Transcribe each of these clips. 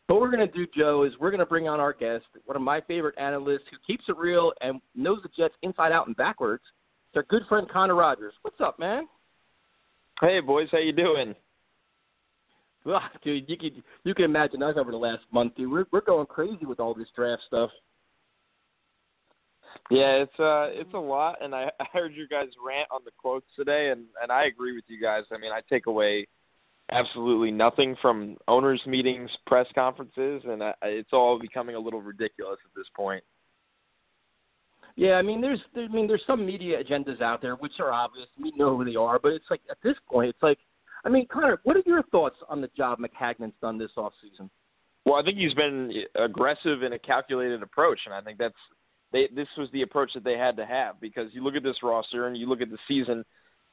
What we're going to do, Joe, is we're going to bring on our guest, one of my favorite analysts who keeps it real and knows the Jets inside out and backwards. It's our good friend Connor Rogers. What's up, man? Hey, boys. How you doing? Well, dude, you can imagine us over the last month, dude. We're going crazy with all this draft stuff. Yeah, it's a lot, and I heard you guys rant on the quotes today, and I agree with you guys. I mean, I take away absolutely nothing from owners' meetings, press conferences, and it's all becoming a little ridiculous at this point. Yeah, I mean, there's some media agendas out there which are obvious. We know who they are, but it's like at this point, it's like, I mean, Connor, what are your thoughts on the job Maccagnan's done this offseason? Well, I think he's been aggressive in a calculated approach, and I think this was the approach that they had to have, because you look at this roster and you look at the season,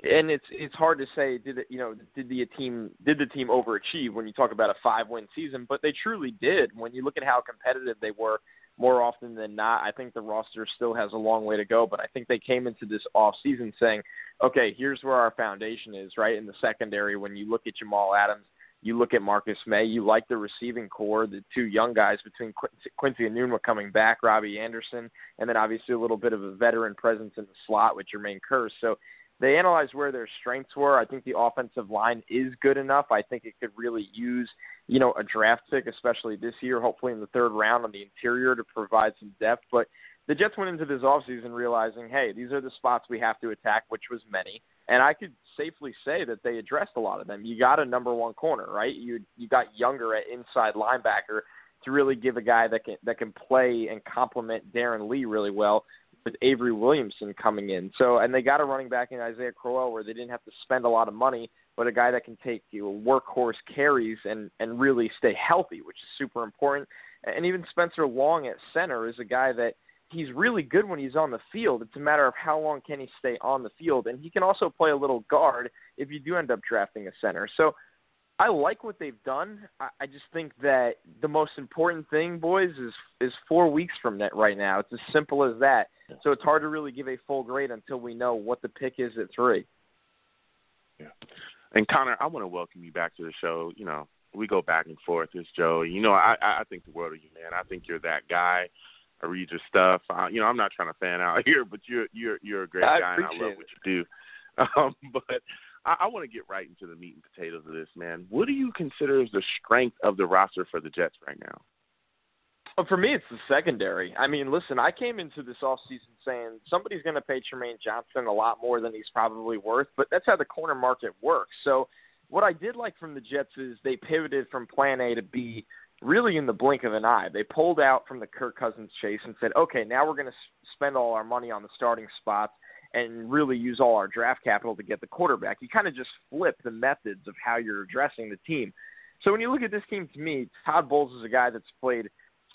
and it's hard to say did the team overachieve when you talk about a 5-win season, but they truly did. When you look at how competitive they were more often than not, I think the roster still has a long way to go, but I think they came into this off season saying, okay, here's where our foundation is, right? In the secondary, when you look at Jamal Adams, you look at Marcus May, you like the receiving core, the two young guys between Quincy Enunwa coming back, Robbie Anderson, and then obviously a little bit of a veteran presence in the slot with Jermaine Kearse. So they analyzed where their strengths were. I think the offensive line is good enough. I think it could really use, a draft pick, especially this year, hopefully in the third round on the interior to provide some depth. But the Jets went into this offseason realizing, hey, these are the spots we have to attack, which was many. And I could safely say that they addressed a lot of them. You got a number one corner, right? You got Younger at inside linebacker to really give a guy that can play and complement Darren Lee really well, with Avery Williamson coming in. So, and they got a running back in Isaiah Crowell where they didn't have to spend a lot of money, but a guy that can take workhorse carries and really stay healthy, which is super important. And even Spencer Long at center is a guy that he's really good when he's on the field. It's a matter of how long can he stay on the field. And he can also play a little guard if you do end up drafting a center. So I like what they've done. I just think that the most important thing, boys, is 4 weeks from that right now. It's as simple as that. So it's hard to really give a full grade until we know what the pick is at 3. Yeah. And, Connor, I want to welcome you back to the show. We go back and forth. It's Joe. I think the world of you, man. I think you're that guy. I read your stuff. I'm not trying to fan out here, but you're a great guy, and I love what you do. But I want to get right into the meat and potatoes of this, man. What do you consider the strength of the roster for the Jets right now? Well, for me, it's the secondary. I mean, listen, I came into this offseason saying somebody's going to pay Tremaine Johnson a lot more than he's probably worth, but that's how the corner market works. So what I did like from the Jets is they pivoted from plan A to B really in the blink of an eye. They pulled out from the Kirk Cousins chase and said, okay, now we're going to spend all our money on the starting spots and really use all our draft capital to get the quarterback. You kind of just flip the methods of how you're addressing the team. So when you look at this team, to me, Todd Bowles is a guy that's played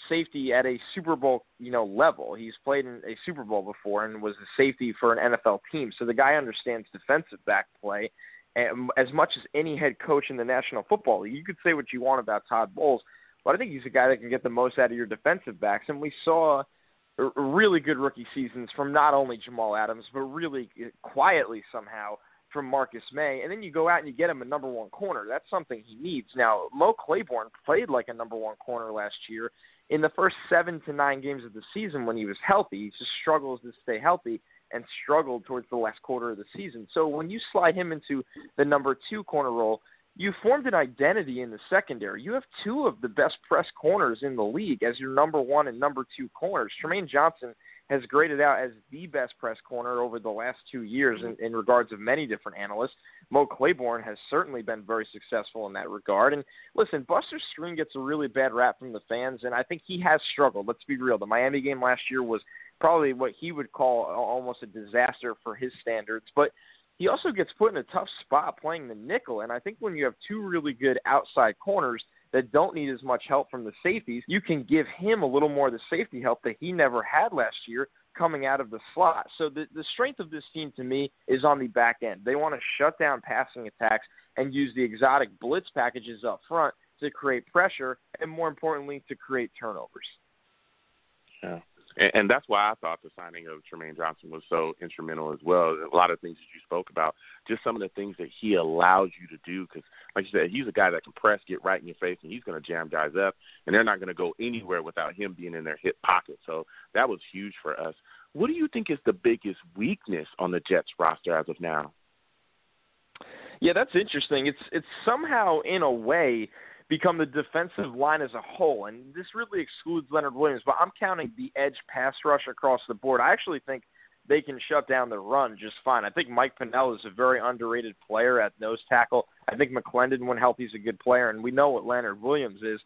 safety at a Super Bowl, level. He's played in a Super Bowl before and was a safety for an NFL team. So the guy understands defensive back play as much as any head coach in the National Football League. You could say what you want about Todd Bowles, but I think he's a guy that can get the most out of your defensive backs. And we saw really good rookie seasons from not only Jamal Adams, but really quietly somehow from Marcus May. And then you go out and you get him a number one corner. That's something he needs. Now, Mo Claiborne played like a number one corner last year. In the first 7 to 9 games of the season when he was healthy, he just struggles to stay healthy and struggled towards the last quarter of the season. So when you slide him into the number 2 corner role, you formed an identity in the secondary. You have 2 of the best press corners in the league as your number 1 and number 2 corners. Tremaine Johnson has graded out as the best press corner over the last 2 years in regards of many different analysts. Mo Claiborne has certainly been very successful in that regard. And listen, Buster Skrine gets a really bad rap from the fans, and I think he has struggled. Let's be real. The Miami game last year was probably what he would call almost a disaster for his standards. But he also gets put in a tough spot playing the nickel. And I think when you have 2 really good outside corners that don't need as much help from the safeties, you can give him a little more of the safety help that he never had last year coming out of the slot. So the strength of this team to me is on the back end. They want to shut down passing attacks and use the exotic blitz packages up front to create pressure and, more importantly, to create turnovers. Yeah. And that's why I thought the signing of Tremaine Johnson was so instrumental as well. A lot of things that you spoke about, just some of the things that he allows you to do. Because, like you said, he's a guy that can press, get right in your face, and he's going to jam guys up. And they're not going to go anywhere without him being in their hip pocket. So that was huge for us. What do you think is the biggest weakness on the Jets roster as of now? Yeah, that's interesting. It's somehow, in a way, become the defensive line as a whole, and this really excludes Leonard Williams, but I'm counting the edge pass rush across the board. I actually think they can shut down the run just fine. I think Mike Pennell is a very underrated player at nose tackle. I think McClendon, when healthy, is a good player, and we know what Leonard Williams is,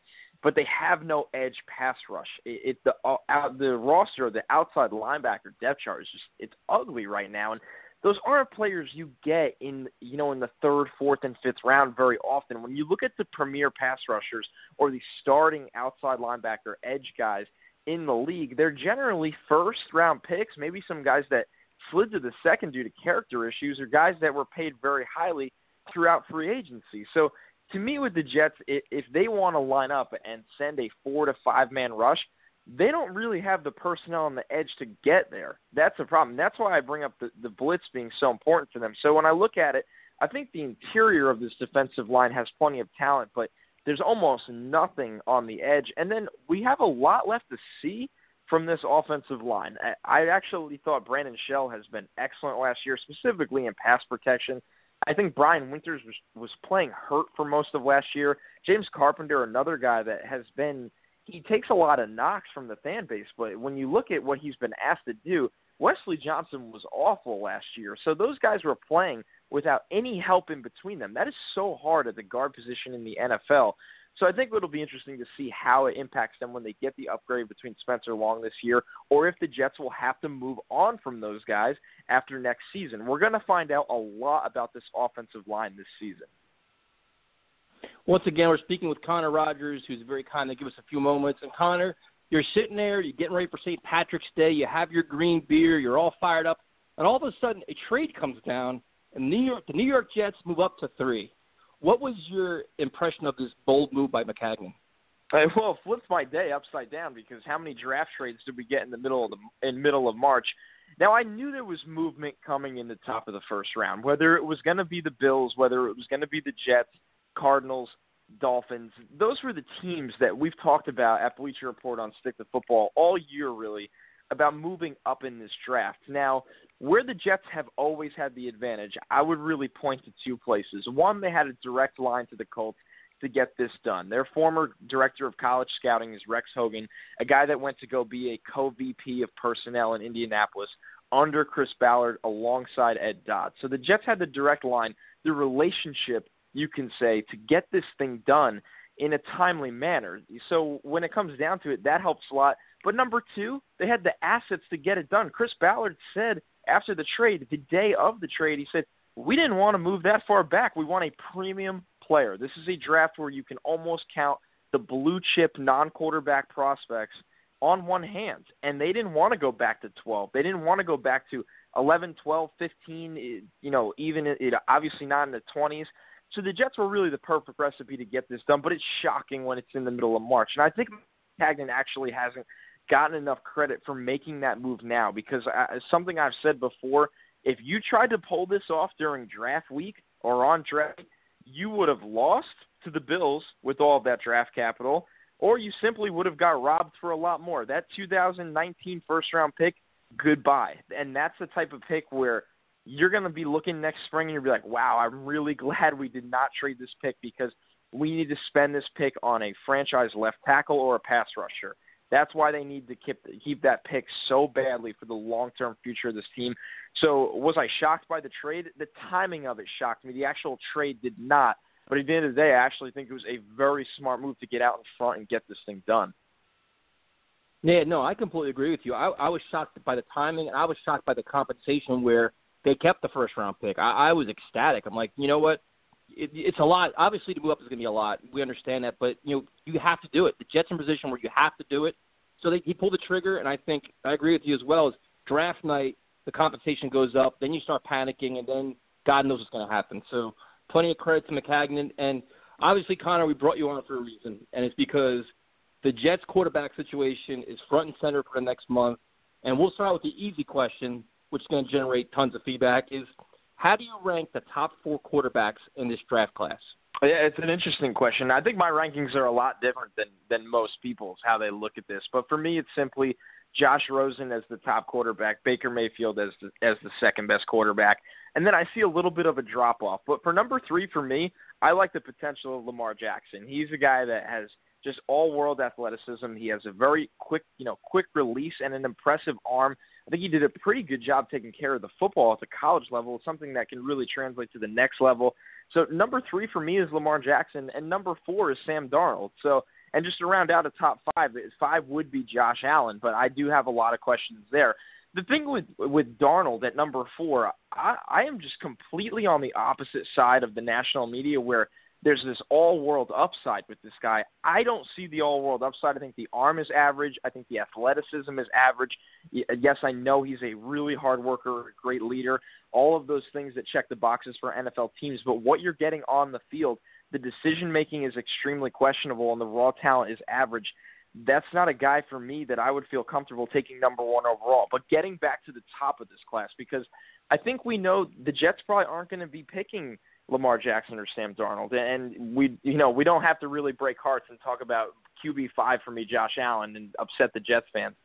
but they have no edge pass rush. The roster, the outside linebacker depth chart is it's ugly right now, and those aren't players you get in the third, fourth, and fifth round very often. When you look at the premier pass rushers or the starting outside linebacker edge guys in the league, they're generally first-round picks, maybe some guys that slid to the second due to character issues, or guys that were paid very highly throughout free agency. So to me with the Jets, if they want to line up and send a 4 to 5 man rush, they don't really have the personnel on the edge to get there. That's a problem. That's why I bring up the blitz being so important to them. So when I look at it, I think the interior of this defensive line has plenty of talent, but there's almost nothing on the edge. And then we have a lot left to see from this offensive line. I actually thought Brandon Shell has been excellent last year, specifically in pass protection. I think Brian Winters was playing hurt for most of last year. James Carpenter, another guy that has been – he takes a lot of knocks from the fan base, but when you look at what he's been asked to do, Wesley Johnson was awful last year. So those guys were playing without any help in between them. That is so hard at the guard position in the NFL. So I think it'll be interesting to see how it impacts them when they get the upgrade between Spencer Long this year, or if the Jets will have to move on from those guys after next season. We're going to find out a lot about this offensive line this season. Once again, we're speaking with Connor Rogers, who's very kind to give us a few moments. And Connor, you're sitting there, you're getting ready for St. Patrick's Day, you have your green beer, you're all fired up, and all of a sudden a trade comes down, and the New York Jets move up to 3. What was your impression of this bold move by Maccagnan? Well, it flips my day upside down, because how many draft trades did we get in the middle of March? Now, I knew there was movement coming in the top of the first round, whether it was going to be the Bills, whether it was going to be the Jets, Cardinals, Dolphins. Those were the teams that we've talked about at Bleacher Report on Stick to Football all year, really, about moving up in this draft. Now, where the Jets have always had the advantage, I would really point to 2 places. One, they had a direct line to the Colts to get this done. Their former director of college scouting is Rex Hogan, a guy that went to go be a co-VP of personnel in Indianapolis under Chris Ballard alongside Ed Dodd. So the Jets had the direct line, the relationship, you can say, to get this thing done in a timely manner. So when it comes down to it, that helps a lot. But number 2, they had the assets to get it done. Chris Ballard said after the trade, the day of the trade, he said, we didn't want to move that far back. We want a premium player. This is a draft where you can almost count the blue chip non-quarterback prospects on one hand. And they didn't want to go back to 12. They didn't want to go back to 11, 12, 15, even obviously not in the 20s. So the Jets were really the perfect recipe to get this done, but it's shocking when it's in the middle of March. And I think Maccagnan actually hasn't gotten enough credit for making that move now, because something I've said before, if you tried to pull this off during draft week or on draft, you would have lost to the Bills with all of that draft capital, or you simply would have got robbed for a lot more. That 2019 first-round pick, goodbye. And that's the type of pick where you're going to be looking next spring and you'll be like, wow, I'm really glad we did not trade this pick, because we need to spend this pick on a franchise left tackle or a pass rusher. That's why they need to keep that pick so badly for the long-term future of this team. So was I shocked by the trade? The timing of it shocked me. The actual trade did not. But at the end of the day, I actually think it was a very smart move to get out in front and get this thing done. Yeah, no, I completely agree with you. I was shocked by the timing, and I was shocked by the compensation where they kept the first-round pick. I was ecstatic. I'm like, you know what? It's a lot. Obviously, to move up is going to be a lot. We understand that. But, you have to do it. The Jets in a position where you have to do it. So he pulled the trigger, and I think I agree with you as well. As draft night, the compensation goes up. Then you start panicking, and then God knows what's going to happen. So plenty of credit to Maccagnan. And obviously, Connor, we brought you on for a reason, and it's because the Jets quarterback situation is front and center for the next month. And we'll start with the easy question, which is going to generate tons of feedback, is how do you rank the top 4 quarterbacks in this draft class? Yeah, it's an interesting question. I think my rankings are a lot different than most people's, how they look at this. But for me, it's simply Josh Rosen as the top quarterback, Baker Mayfield as the second best quarterback, and then I see a little bit of a drop-off. But for number 3 for me, I like the potential of Lamar Jackson. He's a guy that has just all-world athleticism. He has a very quick release and an impressive arm. I think he did a pretty good job taking care of the football at the college level. It's something that can really translate to the next level. So number 3 for me is Lamar Jackson, and number 4 is Sam Darnold. So, and just to round out a top 5, 5 would be Josh Allen, but I do have a lot of questions there. The thing with Darnold at number 4, I am just completely on the opposite side of the national media where there's this all-world upside with this guy. I don't see the all-world upside. I think the arm is average. I think the athleticism is average. Yes, I know he's a really hard worker, a great leader, all of those things that check the boxes for NFL teams. But what you're getting on the field, the decision-making is extremely questionable, and the raw talent is average. That's not a guy for me that I would feel comfortable taking number 1 overall. But getting back to the top of this class, because I think we know the Jets probably aren't going to be picking Lamar Jackson or Sam Darnold. And we don't have to really break hearts and talk about QB5 for me, Josh Allen, and upset the Jets fans.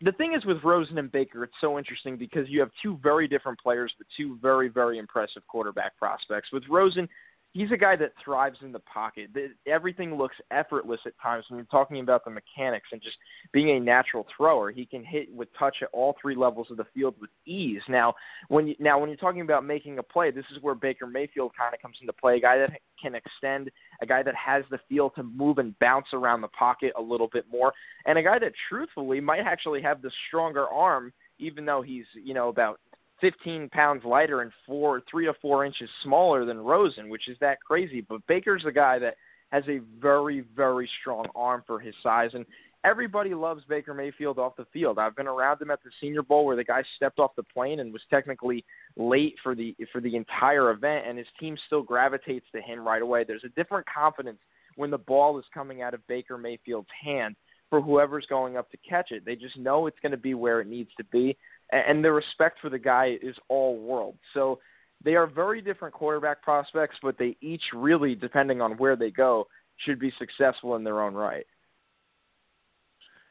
The thing is with Rosen and Baker, it's so interesting because you have 2 very different players with 2 very, very impressive quarterback prospects. With Rosen, he's a guy that thrives in the pocket. Everything looks effortless at times when you're talking about the mechanics and just being a natural thrower. He can hit with touch at all 3 levels of the field with ease. Now, when you're talking about making a play, this is where Baker Mayfield kind of comes into play, a guy that can extend, a guy that has the feel to move and bounce around the pocket a little bit more, and a guy that truthfully might actually have the stronger arm, even though he's, about 15 pounds lighter and 3 to 4 inches smaller than Rosen, which is that crazy. But Baker's the guy that has a very, very strong arm for his size, and everybody loves Baker Mayfield off the field. I've been around him at the Senior Bowl where the guy stepped off the plane and was technically late for the entire event, and his team still gravitates to him right away. There's a different confidence when the ball is coming out of Baker Mayfield's hand for whoever's going up to catch it. They just know it's going to be where it needs to be. And the respect for the guy is all world. So they are very different quarterback prospects, but they each really, depending on where they go, should be successful in their own right.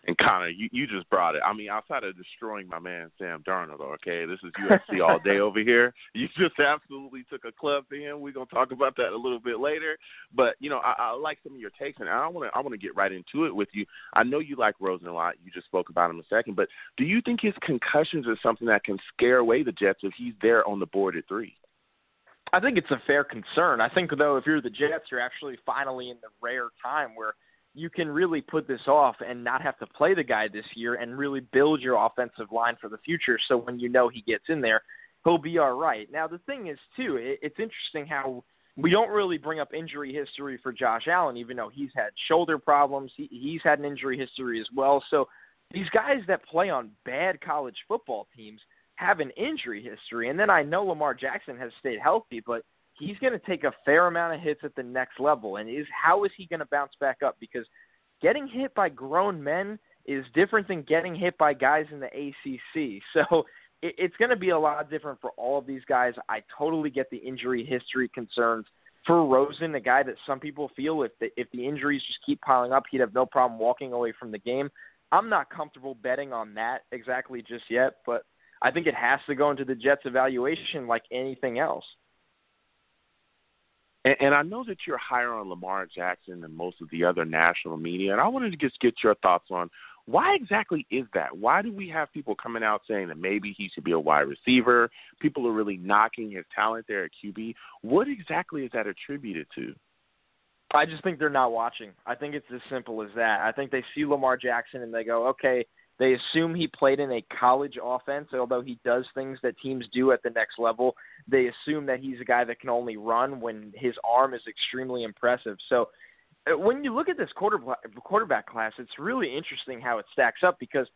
And Connor, you just brought it. I mean, outside of destroying my man Sam Darnold, okay, this is UFC all day over here. You just absolutely took a club to him. We're gonna talk about that a little bit later. But I like some of your takes, and I want to get right into it with you. I know you like Rosen a lot. You just spoke about him a second, but do you think his concussions are something that can scare away the Jets if he's there on the board at 3? I think it's a fair concern. I think, though, if you're the Jets, you're actually finally in the rare time where you can really put this off and not have to play the guy this year and really build your offensive line for the future. So when he gets in there, he'll be all right. Now, the thing is, too, it's interesting how we don't really bring up injury history for Josh Allen, even though he's had shoulder problems. He's had an injury history as well. So these guys that play on bad college football teams have an injury history. And then I know Lamar Jackson has stayed healthy, but he's going to take a fair amount of hits at the next level. And how is he going to bounce back up? Because getting hit by grown men is different than getting hit by guys in the ACC. So it's going to be a lot different for all of these guys. I totally get the injury history concerns. For Rosen, a guy that some people feel if the injuries just keep piling up, he'd have no problem walking away from the game. I'm not comfortable betting on that exactly just yet, but I think it has to go into the Jets' evaluation like anything else. And I know that you're higher on Lamar Jackson than most of the other national media, and I wanted to just get your thoughts on why exactly is that? Why do we have people coming out saying that maybe he should be a wide receiver? People are really knocking his talent there at QB. What exactly is that attributed to? I just think they're not watching. I think it's as simple as that. I think they see Lamar Jackson and they go, okay, they assume he played in a college offense, although he does things that teams do at the next level. They assume that he's a guy that can only run when his arm is extremely impressive. So when you look at this quarterback class, it's really interesting how it stacks up because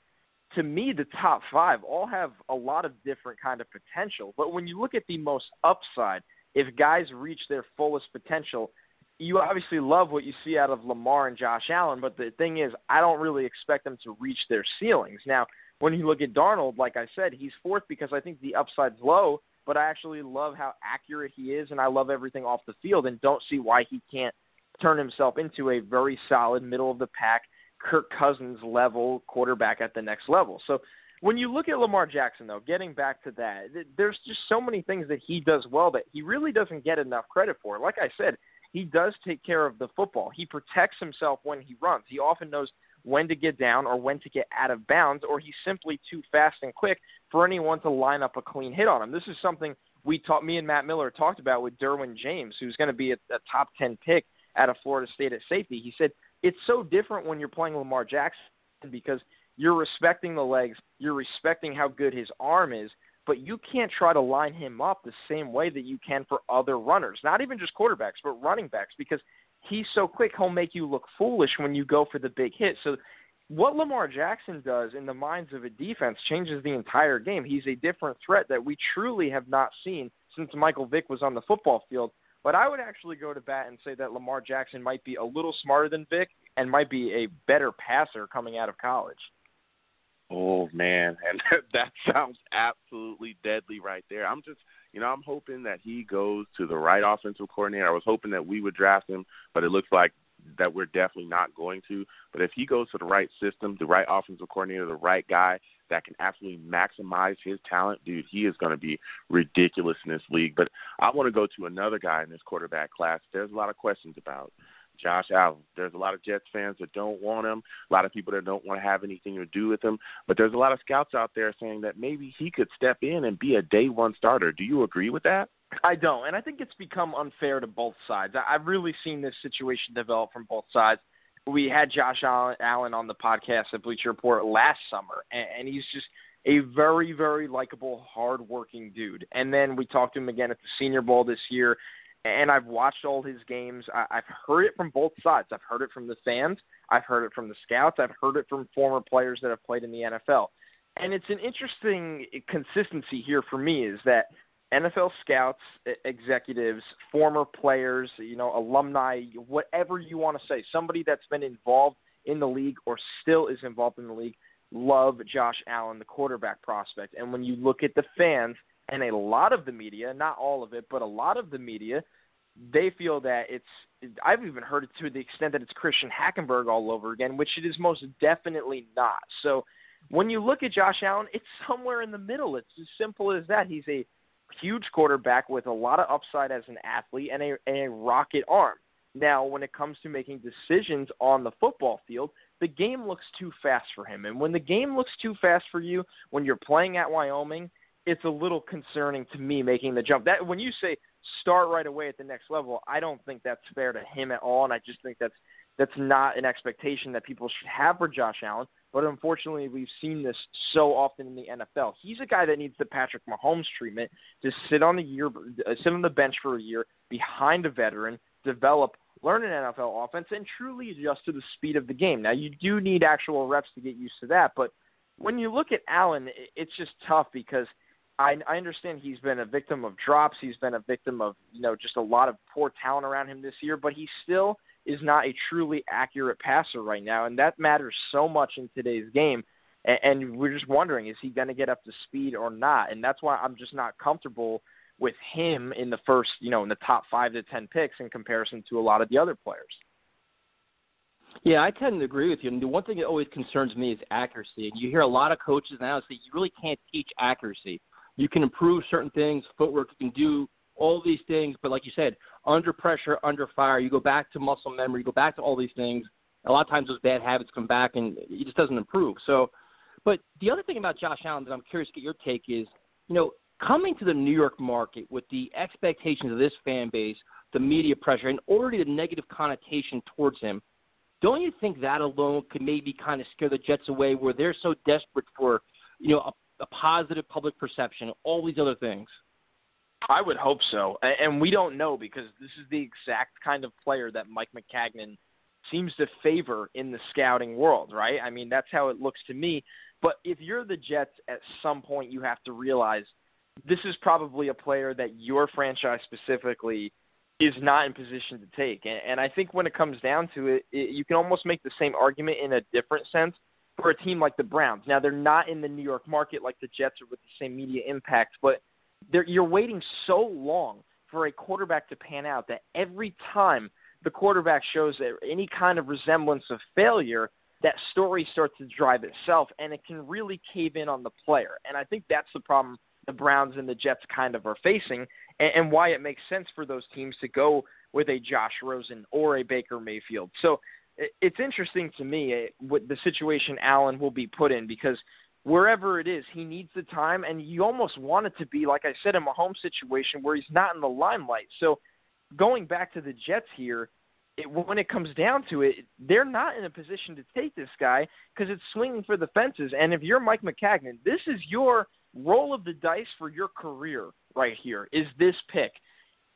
to me, the top 5 all have a lot of different kind of potential. But when you look at the most upside, if guys reach their fullest potential, you obviously love what you see out of Lamar and Josh Allen, but the thing is, I don't really expect them to reach their ceilings. Now, when you look at Darnold, like I said, he's fourth because I think the upside's low, but I actually love how accurate he is, and I love everything off the field and don't see why he can't turn himself into a very solid middle-of-the-pack, Kirk Cousins-level quarterback at the next level. So when you look at Lamar Jackson, though, getting back to that, there's just so many things that he does well that he really doesn't get enough credit for. Like I said, he does take care of the football. He protects himself when he runs. He often knows when to get down or when to get out of bounds, or he's simply too fast and quick for anyone to line up a clean hit on him. This is something me and Matt Miller talked about with Derwin James, who's going to be a top 10 pick out of Florida State at safety. He said it's so different when you're playing Lamar Jackson because you're respecting the legs, you're respecting how good his arm is, but you can't try to line him up the same way that you can for other runners, not even just quarterbacks, but running backs, because he's so quick, he'll make you look foolish when you go for the big hit. So what Lamar Jackson does in the minds of a defense changes the entire game. He's a different threat that we truly have not seen since Michael Vick was on the football field. But I would actually go to bat and say that Lamar Jackson might be a little smarter than Vick and might be a better passer coming out of college. Oh, man, and that sounds absolutely deadly right there. I'm hoping that he goes to the right offensive coordinator. I was hoping that we would draft him, but it looks like that we're definitely not going to. But if he goes to the right system, the right offensive coordinator, the right guy that can absolutely maximize his talent, dude, he is going to be ridiculous in this league. But I want to go to another guy in this quarterback class there's a lot of questions about. Josh Allen. There's a lot of Jets fans that don't want him, a lot of people that don't want to have anything to do with him, but there's a lot of scouts out there saying that maybe he could step in and be a day one starter. Do you agree with that? I don't, and I think it's become unfair to both sides. I've really seen this situation develop from both sides. We had Josh Allen on the podcast at Bleacher Report last summer, and he's just a very, very likable, hard-working dude. And then we talked to him again at the Senior Bowl this year, and I've watched all his games. I've heard it from both sides. I've heard it from the fans. I've heard it from the scouts. I've heard it from former players that have played in the NFL. And it's an interesting consistency here for me is that NFL scouts, executives, former players, alumni, whatever you want to say, somebody that's been involved in the league or still is involved in the league, love Josh Allen, the quarterback prospect. And when you look at the fans, and a lot of the media, not all of it, but a lot of the media, they feel that I've even heard it to the extent that it's Christian Hackenberg all over again, which it is most definitely not. So when you look at Josh Allen, it's somewhere in the middle. It's as simple as that. He's a huge quarterback with a lot of upside as an athlete and a rocket arm. Now, when it comes to making decisions on the football field, the game looks too fast for him. And when the game looks too fast for you, when you're playing at Wyoming, it's a little concerning to me making the jump. That when you say start right away at the next level, I don't think that's fair to him at all, and I just think that's not an expectation that people should have for Josh Allen. But unfortunately, we've seen this so often in the NFL. He's a guy that needs the Patrick Mahomes treatment to sit on the bench for a year behind a veteran, develop, learn an NFL offense, and truly adjust to the speed of the game. Now, you do need actual reps to get used to that, but when you look at Allen, it's just tough because I understand he's been a victim of drops. He's been a victim of, just a lot of poor talent around him this year, but he still is not a truly accurate passer right now, and that matters so much in today's game. And we're just wondering, is he going to get up to speed or not? And that's why I'm just not comfortable with him in the first, in the top 5 to 10 picks in comparison to a lot of the other players. Yeah, I tend to agree with you. And the one thing that always concerns me is accuracy. And you hear a lot of coaches now say you really can't teach accuracy. You can improve certain things, footwork, you can do all these things, but like you said, under pressure, under fire, you go back to muscle memory, you go back to all these things. A lot of times those bad habits come back and it just doesn't improve. So, but the other thing about Josh Allen that I'm curious to get your take is, coming to the New York market with the expectations of this fan base, the media pressure, and already the negative connotation towards him, don't you think that alone could maybe kind of scare the Jets away where they're so desperate for, a positive public perception, all these other things? I would hope so. And we don't know because this is the exact kind of player that Mike Maccagnan seems to favor in the scouting world, right? I mean, that's how it looks to me. But if you're the Jets, at some point you have to realize this is probably a player that your franchise specifically is not in position to take. And I think when it comes down to it, you can almost make the same argument in a different sense for a team like the Browns. Now, they're not in the New York market like the Jets or with the same media impact, but you're waiting so long for a quarterback to pan out that every time the quarterback shows any kind of resemblance of failure, that story starts to drive itself, and it can really cave in on the player. And I think that's the problem the Browns and the Jets kind of are facing, and why it makes sense for those teams to go with a Josh Rosen or a Baker Mayfield. So it's interesting to me what the situation Allen will be put in, because wherever it is, he needs the time, and you almost want it to be, like I said, in Mahomes' situation where he's not in the limelight. So going back to the Jets here, when it comes down to it, they're not in a position to take this guy because it's swinging for the fences. And if you're Mike Maccagnan, this is your roll of the dice for your career right here, is this pick.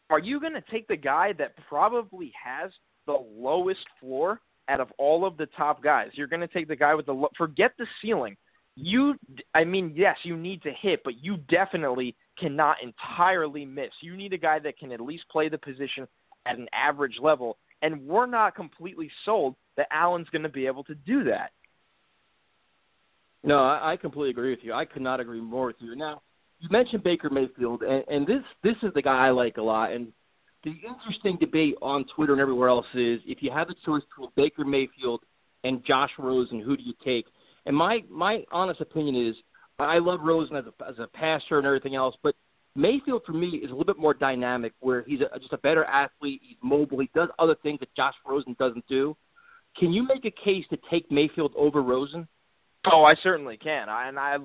Are you going to take the guy that probably has the lowest floor out of all of the top guys? You're going to take the guy with the forget the ceiling. Yes, you need to hit, but you definitely cannot entirely miss. You need a guy that can at least play the position at an average level, and we're not completely sold that Allen's going to be able to do that. No, I completely agree with you. I could not agree more with you. Now, you mentioned Baker Mayfield, and this is the guy I like a lot. And the interesting debate on Twitter and everywhere else is, if you have the choice between Baker Mayfield and Josh Rosen, who do you take? And my honest opinion is, I love Rosen as a passer and everything else, but Mayfield for me is a little bit more dynamic, where he's just a better athlete. He's mobile. He does other things that Josh Rosen doesn't do. Can you make a case to take Mayfield over Rosen? Oh, I certainly can.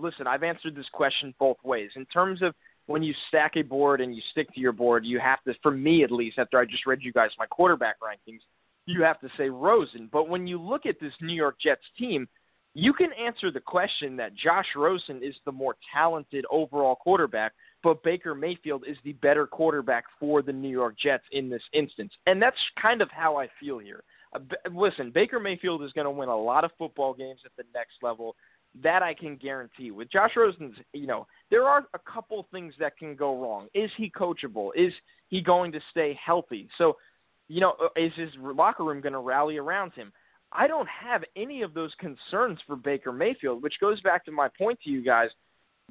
Listen, I've answered this question both ways. In terms of when you stack a board and you stick to your board, you have to, for me at least, after I just read you guys my quarterback rankings, you have to say Rosen. But when you look at this New York Jets team, you can answer the question that Josh Rosen is the more talented overall quarterback, but Baker Mayfield is the better quarterback for the New York Jets in this instance. And that's kind of how I feel here. Listen, Baker Mayfield is going to win a lot of football games at the next level. That I can guarantee. With Josh Rosen, there are a couple things that can go wrong. Is he coachable? Is he going to stay healthy? So, is his locker room going to rally around him? I don't have any of those concerns for Baker Mayfield, which goes back to my point to you guys.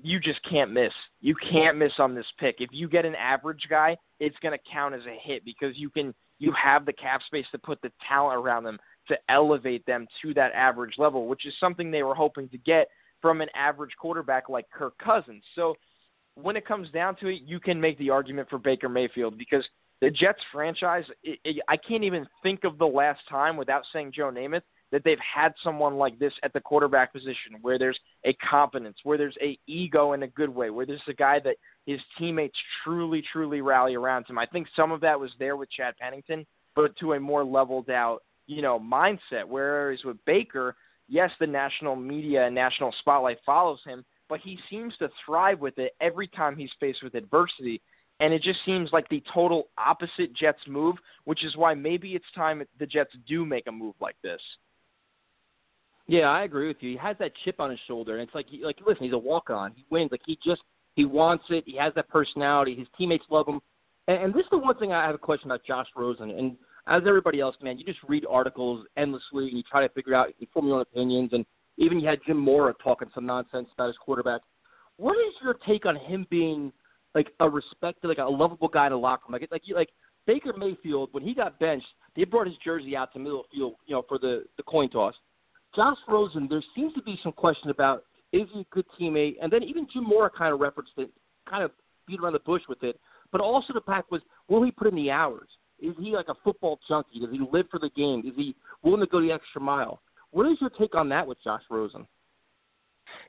You just can't miss. You can't miss on this pick. If you get an average guy, it's going to count as a hit, because you have the cap space to put the talent around them to elevate them to that average level, which is something they were hoping to get from an average quarterback like Kirk Cousins. So when it comes down to it, you can make the argument for Baker Mayfield, because the Jets franchise, I can't even think of the last time, without saying Joe Namath, that they've had someone like this at the quarterback position, where there's a confidence, where there's a ego in a good way, where there's a guy that his teammates truly, truly rally around him. I think some of that was there with Chad Pennington, but to a more leveled out, mindset. Whereas with Baker, yes, the national media and national spotlight follows him, but he seems to thrive with it every time he's faced with adversity. And it just seems like the total opposite Jets move, which is why maybe it's time the Jets do make a move like this. Yeah, I agree with you. He has that chip on his shoulder, and it's like listen, he's a walk-on. He wins. He wants it. He has that personality. His teammates love him. And this is the one thing I have a question about Josh Rosen. And as everybody else, man, you just read articles endlessly, and you try to figure out, you form your own opinions. And even you had Jim Mora talking some nonsense about his quarterback. What is your take on him being like a respected, like a lovable guy in the locker room? Like Baker Mayfield, when he got benched, they brought his jersey out to middle field, for the coin toss. Josh Rosen, there seems to be some question about, is he a good teammate? And then even Jim Mora kind of referenced it, kind of beat around the bush with it. But also the fact was, will he put in the hours? Is he like a football junkie? Does he live for the game? Is he willing to go the extra mile? What is your take on that with Josh Rosen?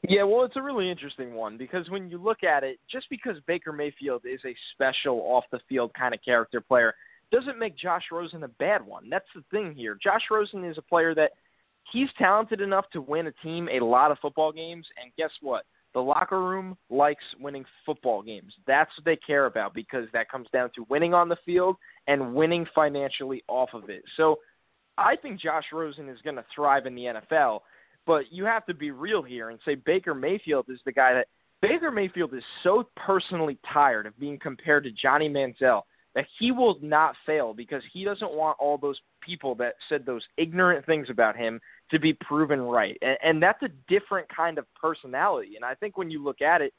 Yeah, well, it's a really interesting one, because when you look at it, just because Baker Mayfield is a special off-the-field kind of character player doesn't make Josh Rosen a bad one. That's the thing here. Josh Rosen is a player that he's talented enough to win a team a lot of football games, and guess what? The locker room likes winning football games. That's what they care about, because that comes down to winning on the field and winning financially off of it. So I think Josh Rosen is going to thrive in the NFL, but you have to be real here and say Baker Mayfield is the guy that – Baker Mayfield is so personally tired of being compared to Johnny Manziel that he will not fail, because he doesn't want all those people that said those ignorant things about him to be proven right. And that's a different kind of personality. And I think when you look at it,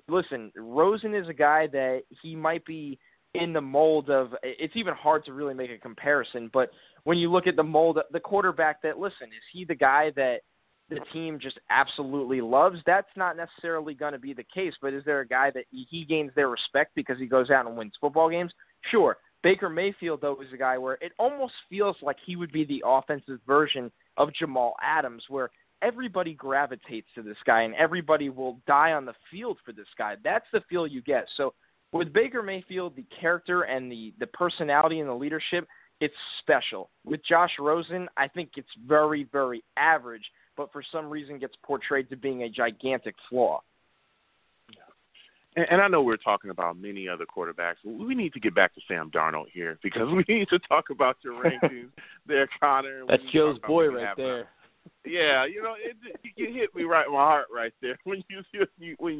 listen, Rosen is a guy that he might be in the mold of – it's even hard to really make a comparison. But when you look at the mold, the quarterback that, listen, is he the guy that the team just absolutely loves? That's not necessarily going to be the case. But is there a guy that he gains their respect because he goes out and wins football games? Sure. Baker Mayfield, though, is a guy where it almost feels like he would be the offensive version of Jamal Adams, where everybody gravitates to this guy and everybody will die on the field for this guy. That's the feel you get. So with Baker Mayfield, the character and the personality and the leadership, it's special. With Josh Rosen, I think it's very, very average, but for some reason gets portrayed to being a gigantic flaw. And I know we're talking about many other quarterbacks. We need to get back to Sam Darnold here because we need to talk about your rankings there, Connor. That's Joe's boy right there. Yeah, you hit me right in my heart right there when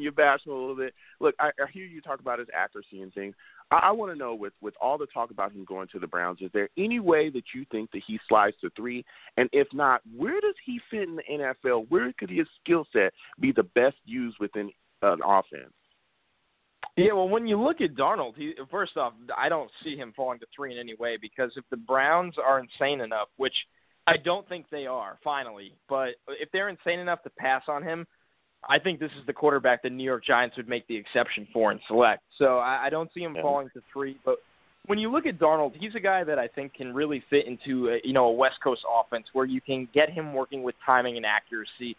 you bash him a little bit. Look, I hear you talk about his accuracy and things. I want to know, with all the talk about him going to the Browns, is there any way that you think that he slides to 3? And if not, where does he fit in the NFL? Where could his skill set be the best used within an offense? Yeah, well, when you look at Darnold, first off, I don't see him falling to 3 in any way because if the Browns are insane enough, which I don't think they are, finally, but if they're insane enough to pass on him, I think this is the quarterback the New York Giants would make the exception for and select. So I don't see him falling to 3. But when you look at Darnold, he's a guy that I think can really fit into a West Coast offense where you can get him working with timing and accuracy.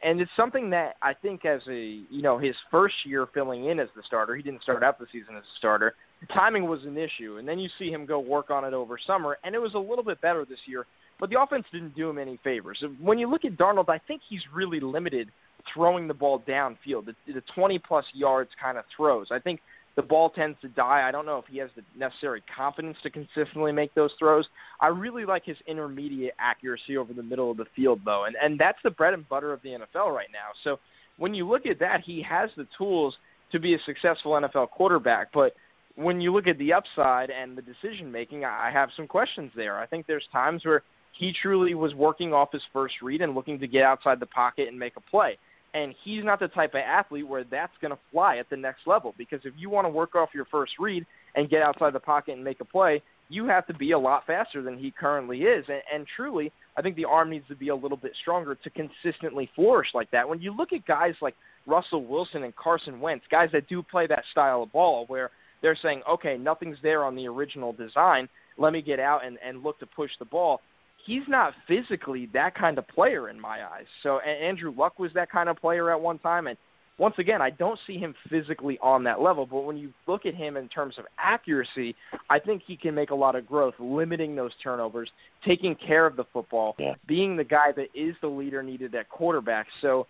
And it's something that I think as his first year filling in as the starter, he didn't start out the season as a starter, timing was an issue. And then you see him go work on it over summer, and it was a little bit better this year. But the offense didn't do him any favors. When you look at Darnold, I think he's really limited throwing the ball downfield, the 20-plus yards kind of throws. I think the ball tends to die. I don't know if he has the necessary confidence to consistently make those throws. I really like his intermediate accuracy over the middle of the field, though, and that's the bread and butter of the NFL right now. So when you look at that, he has the tools to be a successful NFL quarterback. But when you look at the upside and the decision-making, I have some questions there. I think there's times where he truly was working off his first read and looking to get outside the pocket and make a play. And he's not the type of athlete where that's going to fly at the next level, because if you want to work off your first read and get outside the pocket and make a play, you have to be a lot faster than he currently is. And truly, I think the arm needs to be a little bit stronger to consistently flourish like that. When you look at guys like Russell Wilson and Carson Wentz, guys that do play that style of ball where they're saying, okay, nothing's there on the original design, let me get out and look to push the ball. He's not physically that kind of player in my eyes. So Andrew Luck was that kind of player at one time. And once again, I don't see him physically on that level. But when you look at him in terms of accuracy, I think he can make a lot of growth, limiting those turnovers, taking care of the football, being the guy that is the leader needed at quarterback. So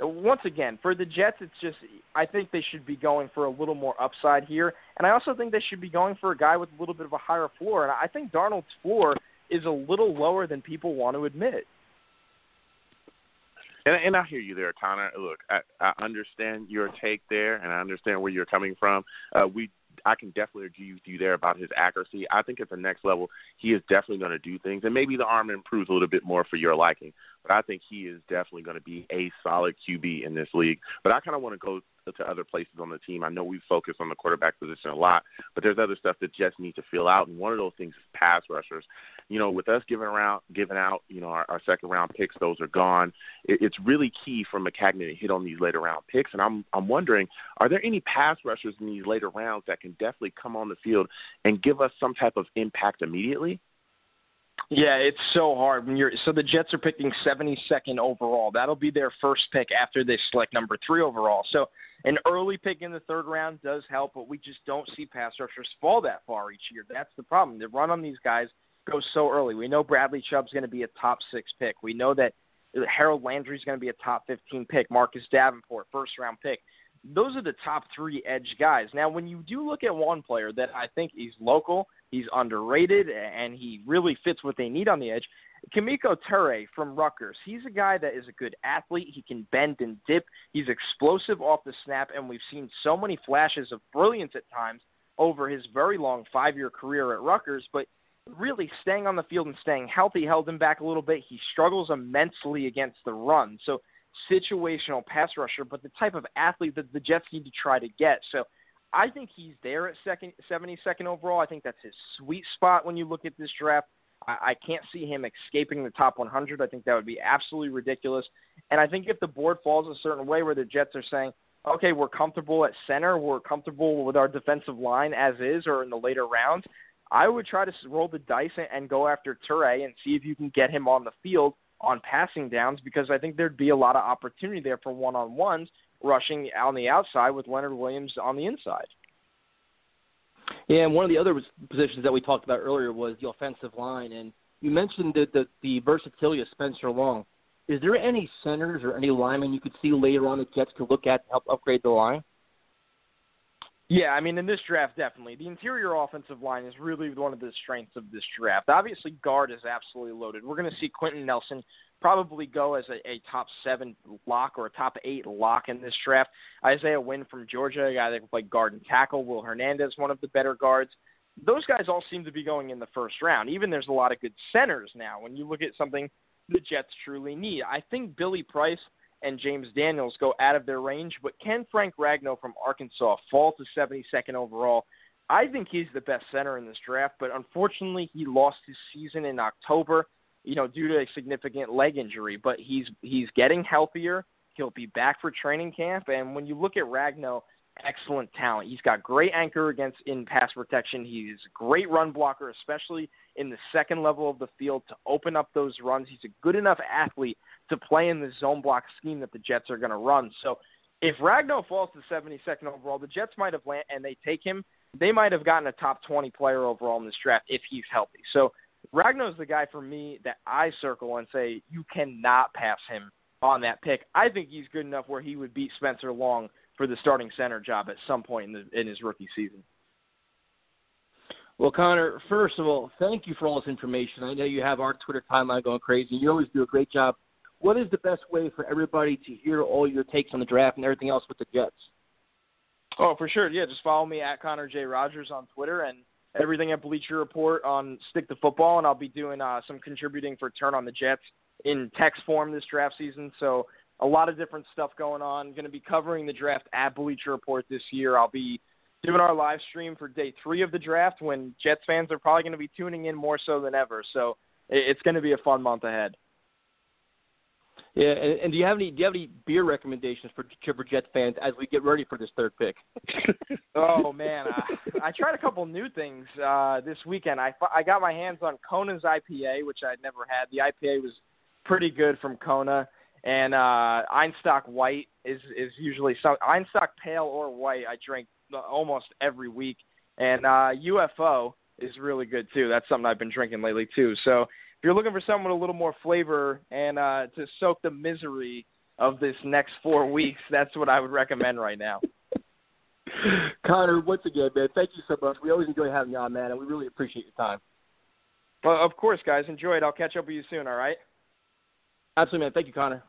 once again, for the Jets, it's just I think they should be going for a little more upside here. And I also think they should be going for a guy with a little bit of a higher floor. And I think Darnold's floor is a little lower than people want to admit. And I hear you there, Connor. Look, I understand your take there, and I understand where you're coming from. I can definitely agree with you there about his accuracy. I think at the next level, he is definitely going to do things, and maybe the arm improves a little bit more for your liking. But I think he is definitely going to be a solid QB in this league. But I kind of want to go to other places on the team. I know we focus on the quarterback position a lot, but there's other stuff that Jets need to fill out, and one of those things is pass rushers. With us giving out, our second-round picks, those are gone. It's really key for Maccagnan to hit on these later-round picks, and I'm wondering, are there any pass rushers in these later rounds that can definitely come on the field and give us some type of impact immediately? Yeah, it's so hard. So the Jets are picking 72nd overall. That'll be their first pick after they select number 3 overall. So an early pick in the third round does help, but we just don't see pass rushers fall that far each year. That's the problem. The run on these guys goes so early. We know Bradley Chubb's going to be a top 6 pick. We know that Harold Landry's going to be a top 15 pick. Marcus Davenport, first-round pick. Those are the top 3 edge guys. Now, when you do look at one player that I think he's local, he's underrated, and he really fits what they need on the edge, Kimiko Ture from Rutgers. He's a guy that is a good athlete. He can bend and dip. He's explosive off the snap, and we've seen so many flashes of brilliance at times over his very long 5-year career at Rutgers, but really staying on the field and staying healthy held him back a little bit. He struggles immensely against the run. So situational pass rusher, but the type of athlete that the Jets need to try to get. So I think he's there at 72nd overall. I think that's his sweet spot when you look at this draft. I can't see him escaping the top 100. I think that would be absolutely ridiculous. And I think if the board falls a certain way where the Jets are saying, okay, we're comfortable at center, we're comfortable with our defensive line as is or in the later rounds, I would try to roll the dice and go after Toure and see if you can get him on the field on passing downs, because I think there'd be a lot of opportunity there for one-on-ones rushing on the outside with Leonard Williams on the inside. Yeah, and one of the other positions that we talked about earlier was the offensive line, and you mentioned the versatility of Spencer Long. Is there any centers or any linemen you could see later on the Jets could look at to help upgrade the line? Yeah, I mean, in this draft, definitely. The interior offensive line is really one of the strengths of this draft. Obviously, guard is absolutely loaded. We're going to see Quentin Nelson probably go as a top 7 lock or a top 8 lock in this draft. Isaiah Wynn from Georgia, a guy that can play guard and tackle. Will Hernandez, one of the better guards. Those guys all seem to be going in the first round. Even there's a lot of good centers now when you look at something the Jets truly need. I think Billy Price and James Daniels go out of their range, but can Frank Ragnow from Arkansas fall to 72nd overall? I think he's the best center in this draft, but unfortunately he lost his season in October, due to a significant leg injury. But he's getting healthier. He'll be back for training camp, and when you look at Ragnow, excellent talent. He's got great anchor in pass protection. He's a great run blocker, especially in the second level of the field to open up those runs. He's a good enough athlete to play in the zone block scheme that the Jets are going to run. So if Ragnow falls to 72nd overall, the Jets might have and they take him, they might have gotten a top 20 player overall in this draft if he's healthy. So Ragnow's the guy for me that I circle and say you cannot pass him on that pick. I think he's good enough where he would beat Spencer Long for the starting center job at some point in his rookie season. Well, Connor, first of all, thank you for all this information. I know you have our Twitter timeline going crazy. You always do a great job. What is the best way for everybody to hear all your takes on the draft and everything else with the Jets? Oh, for sure. Yeah, just follow me at Connor J. Rogers on Twitter and everything at Bleacher Report on Stick to Football, and I'll be doing some contributing for Turn on the Jets in text form this draft season. So a lot of different stuff going on. Going to be covering the draft at Bleacher Report this year. I'll be doing our live stream for day 3 of the draft when Jets fans are probably going to be tuning in more so than ever. So it's going to be a fun month ahead. Yeah, and do you have any beer recommendations for Jets fans as we get ready for this third pick? Oh man, I tried a couple new things this weekend. I got my hands on Kona's IPA, which I'd never had. The IPA was pretty good from Kona, and Einstock White is usually some Einstock Pale or White. I drink almost every week, and UFO is really good too. That's something I've been drinking lately too. So if you're looking for someone with a little more flavor and to soak the misery of this next 4 weeks, that's what I would recommend right now. Connor, once again, man, thank you so much. We always enjoy having you on, man, and we really appreciate your time. Well, of course, guys. Enjoy it. I'll catch up with you soon, all right? Absolutely, man. Thank you, Connor.